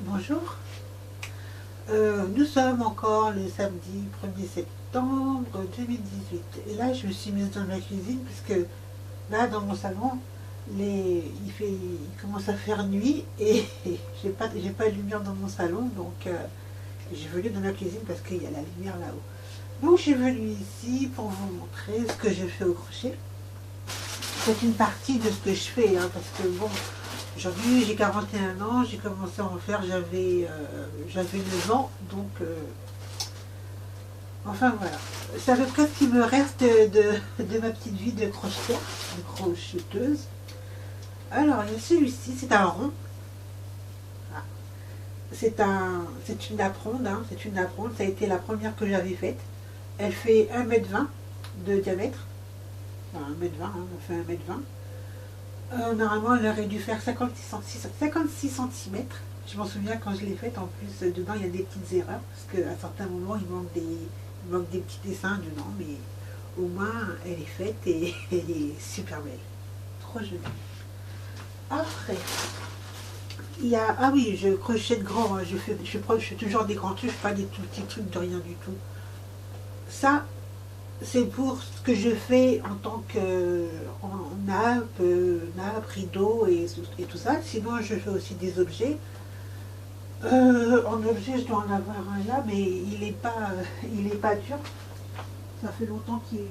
Bonjour. Nous sommes encore le samedi 1er septembre 2018. Et là, je me suis mise dans ma cuisine parce que là, dans mon salon, il commence à faire nuit et j'ai pas de lumière dans mon salon. Donc, j'ai venu dans ma cuisine parce qu'il y a la lumière là-haut. Donc, je suis venue ici pour vous montrer ce que j'ai fait au crochet. C'est une partie de ce que je fais, hein, parce que bon, aujourd'hui j'ai 41 ans, j'ai commencé à en faire, j'avais 9 ans, donc enfin voilà. C'est à peu près ce qui me reste de ma petite vie de crochetière, de crocheteuse. Alors, il y a celui-ci, c'est un rond. Ah. C'est une nappe-ronde, hein, c'est une nappe-ronde, ça a été la première que j'avais faite. Elle fait 1,20 m de diamètre. Enfin, 1,20 m, hein, on fait 1,20 m. Normalement, elle aurait dû faire 56 cm. Je m'en souviens quand je l'ai faite. En plus, dedans, il y a des petites erreurs. Parce qu'à certains moments, il manque des petits dessins dedans. Mais au moins, elle est faite et elle est super belle. Trop jolie. Après, il y a... Ah oui, je crochette grand. Hein. Je fais toujours des grands trucs, pas des tout petits trucs de rien du tout. Ça, c'est pour ce que je fais en tant que nappe, rideau et tout ça. Sinon, je fais aussi des objets. En objet, je dois en avoir un là, mais il est pas dur. Ça fait longtemps qu'il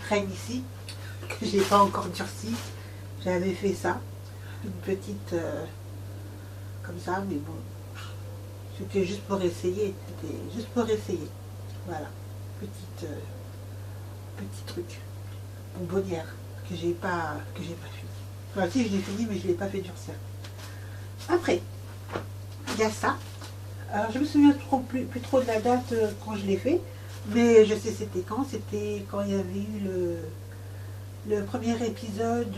traîne ici, que j'ai pas encore durci. J'avais fait ça, une petite comme ça, mais bon, c'était juste pour essayer. C'était juste pour essayer. Voilà, petit truc, bonbonnière que j'ai pas fini. Enfin, si, je l'ai fini, mais je l'ai pas fait durcir. Après, il y a ça. Alors, je me souviens plus trop de la date quand je l'ai fait, mais je sais c'était quand. C'était quand il y avait eu le premier épisode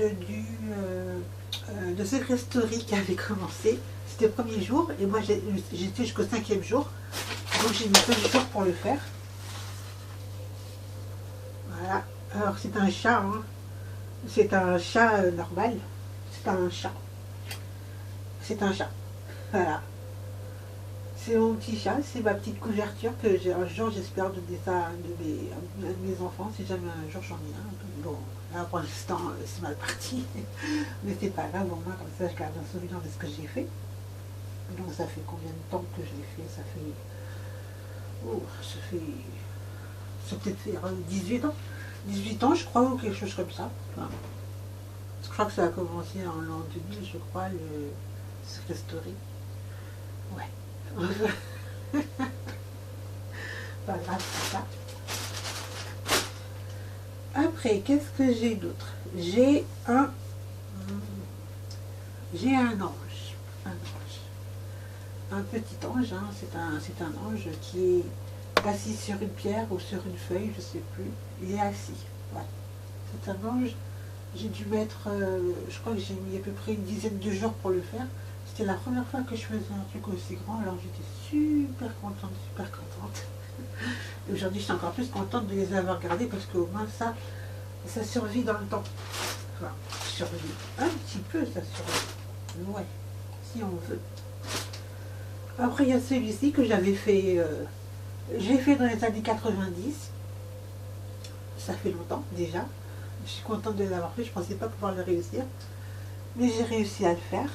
de Secret Story qui avait commencé. C'était le premier jour, et moi j'étais jusqu'au 5e jour, donc j'ai mis 5 jours pour le faire. Voilà. Alors c'est un chat, hein. C'est un chat normal. C'est un chat. C'est un chat. Voilà. C'est mon petit chat, c'est ma petite couverture que un jour j'espère donner ça à un de mes enfants, si jamais un jour j'en ai un. Bon, là pour l'instant c'est mal parti, mais c'est pas grave, au moins comme ça je garde un souvenir de ce que j'ai fait. Donc ça fait combien de temps que je l'ai fait? Ça fait... Oh, ça peut-être faire 18 ans. 18 ans je crois, ou quelque chose comme ça. Enfin, je crois que ça a commencé en l'an 2000, je crois, le Secret Story. Ouais. Pas grave, c'est ça. Après, qu'est-ce que j'ai d'autre? J'ai un ange. Un petit ange, hein. C'est un ange qui est assis sur une pierre ou sur une feuille, je sais plus. Il est assis. Ouais. C'est un ange. J'ai dû mettre, je crois que j'ai mis à peu près une dizaine de jours pour le faire. C'était la première fois que je faisais un truc aussi grand, alors j'étais super contente, super contente. Et aujourd'hui, je suis encore plus contente de les avoir gardés parce qu'au moins ça survit dans le temps. Enfin, survit. Un petit peu, ça survit. Ouais, si on veut. Après, il y a celui-ci que j'avais fait, j'ai fait dans les années 90. Ça fait longtemps déjà. Je suis contente de l'avoir fait, je ne pensais pas pouvoir le réussir. Mais j'ai réussi à le faire.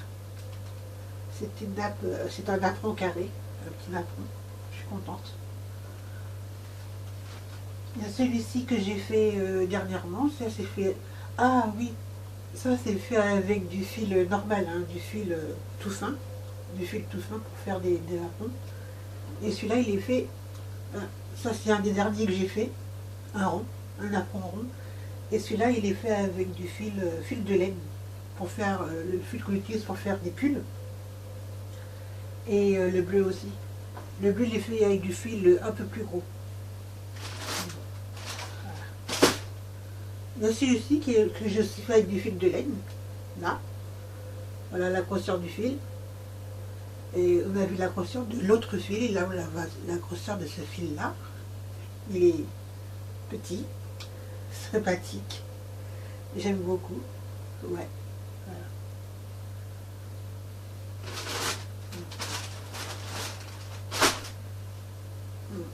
C'est une nappe, c'est un napperon carré, un petit napperon. Je suis contente. Il y a celui-ci que j'ai fait dernièrement. Ça c'est fait. Ah oui, ça c'est fait avec du fil normal, hein, du fil tout fin. Du fil tout fin pour faire des napperons. Et celui-là il est fait. Ça c'est un des derniers que j'ai fait. Un rond, un napperon rond. Et celui-là il est fait avec du fil de laine. Pour faire le fil qu'on utilise pour faire des pulls. Et le bleu aussi. Le bleu, il est fait avec du fil un peu plus gros. Voilà. Il y a celui-ci que je fais avec du fil de laine. Là. Voilà la grosseur du fil. Et on a vu la grosseur de l'autre fil. Et là, on a la grosseur de ce fil-là. Il est petit, sympathique. J'aime beaucoup. Ouais. Voilà.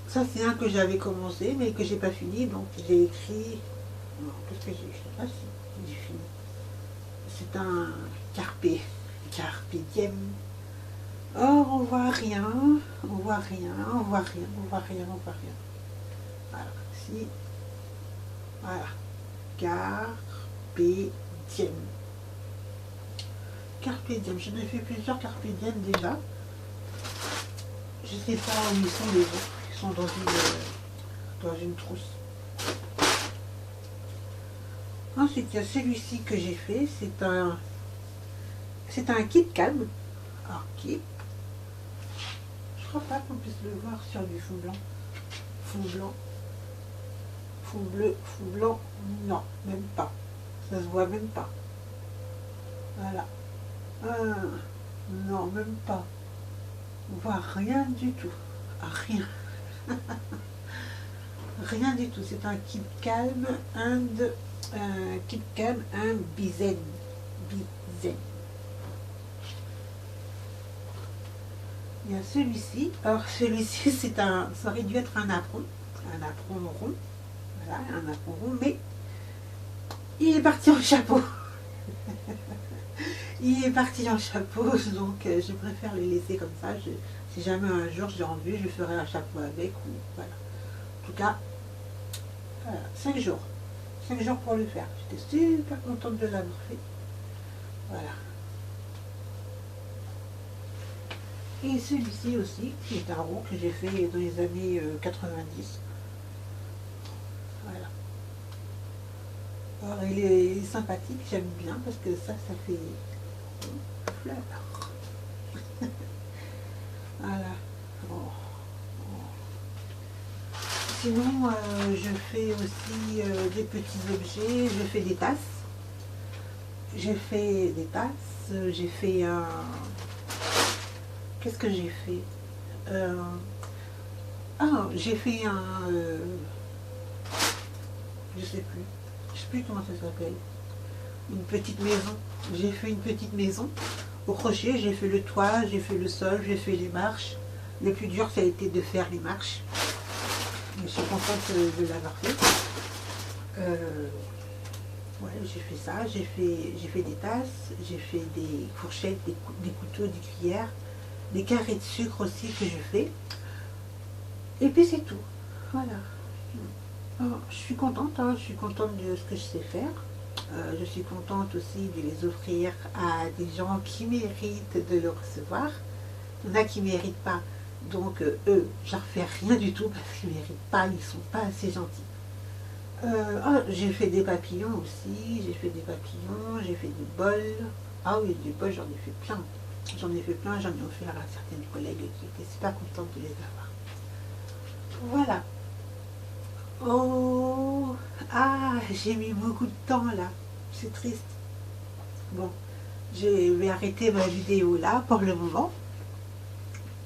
Ça, c'est un que j'avais commencé, mais que j'ai pas fini, donc j'ai écrit... Non, qu'est-ce que j'ai écrit? Ah si, j'ai fini. C'est un carpe diem. Or, on voit rien, on voit rien, on voit rien, on voit rien, on voit rien. Voilà, si, voilà. Carpe diem. Carpe diem, j'en ai fait plusieurs carpe diem déjà. Je sais pas où ils sont les autres, ils sont dans une trousse. Ensuite, il y a celui-ci que j'ai fait, c'est un kit calme. Alors, kit. Je crois pas qu'on puisse le voir sur du fond blanc. Fond blanc. Fond bleu, fond blanc. Non, même pas. Ça se voit même pas. Voilà. Non, même pas. On voit rien du tout. Rien. Rien du tout. C'est un kit calme, un bizen. Bizen. Il y a celui-ci. Alors celui-ci, ça aurait dû être un apron rond. Voilà, un apron rond, mais il est parti en chapeau. Il est parti en chapeau, donc je préfère le laisser comme ça. Si jamais un jour j'ai envie, je ferai un chapeau avec. Ou, voilà. En tout cas, 5 jours. 5 jours pour le faire. J'étais super contente de l'avoir fait. Voilà. Et celui-ci aussi, qui est un rond que j'ai fait dans les années 90. Voilà. Alors, il est sympathique, j'aime bien parce que ça fait fleur. Voilà. Bon. Sinon, je fais aussi des petits objets. Je fais des tasses. J'ai fait des tasses. J'ai fait un... Qu'est-ce que j'ai fait j'ai fait un... je sais plus. Je sais plus comment ça s'appelle. Une petite maison. J'ai fait une petite maison. Au crochet, j'ai fait le toit, j'ai fait le sol, j'ai fait les marches. Le plus dur, ça a été de faire les marches. Je suis contente de l'avoir fait. Ouais, j'ai fait ça. J'ai fait des tasses, j'ai fait des fourchettes, des couteaux, des cuillères, des carrés de sucre aussi que je fais. Et puis c'est tout. Voilà. Alors, je suis contente, hein, je suis contente de ce que je sais faire. Je suis contente aussi de les offrir à des gens qui méritent de le recevoir. Il y en a qui ne méritent pas. Donc eux, je leur fais rien du tout parce qu'ils ne méritent pas, ils ne sont pas assez gentils. J'ai fait des papillons aussi, j'ai fait des papillons, j'ai fait des bols. Ah oui, des bols, j'en ai fait plein. J'en ai offert à certaines collègues qui étaient super contentes de les avoir. Voilà. Oh, j'ai mis beaucoup de temps là. C'est triste. Bon, je vais arrêter ma vidéo là pour le moment.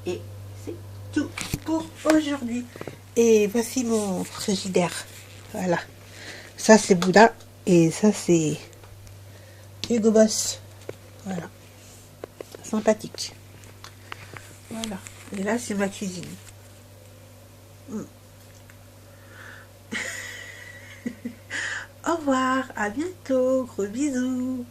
Et c'est tout pour aujourd'hui. Et voici mon frigidaire. Voilà. Ça c'est Bouddha et ça c'est Hugo Boss. Voilà. Sympathique. Voilà. Et là c'est ma cuisine. Au revoir, à bientôt, gros bisous.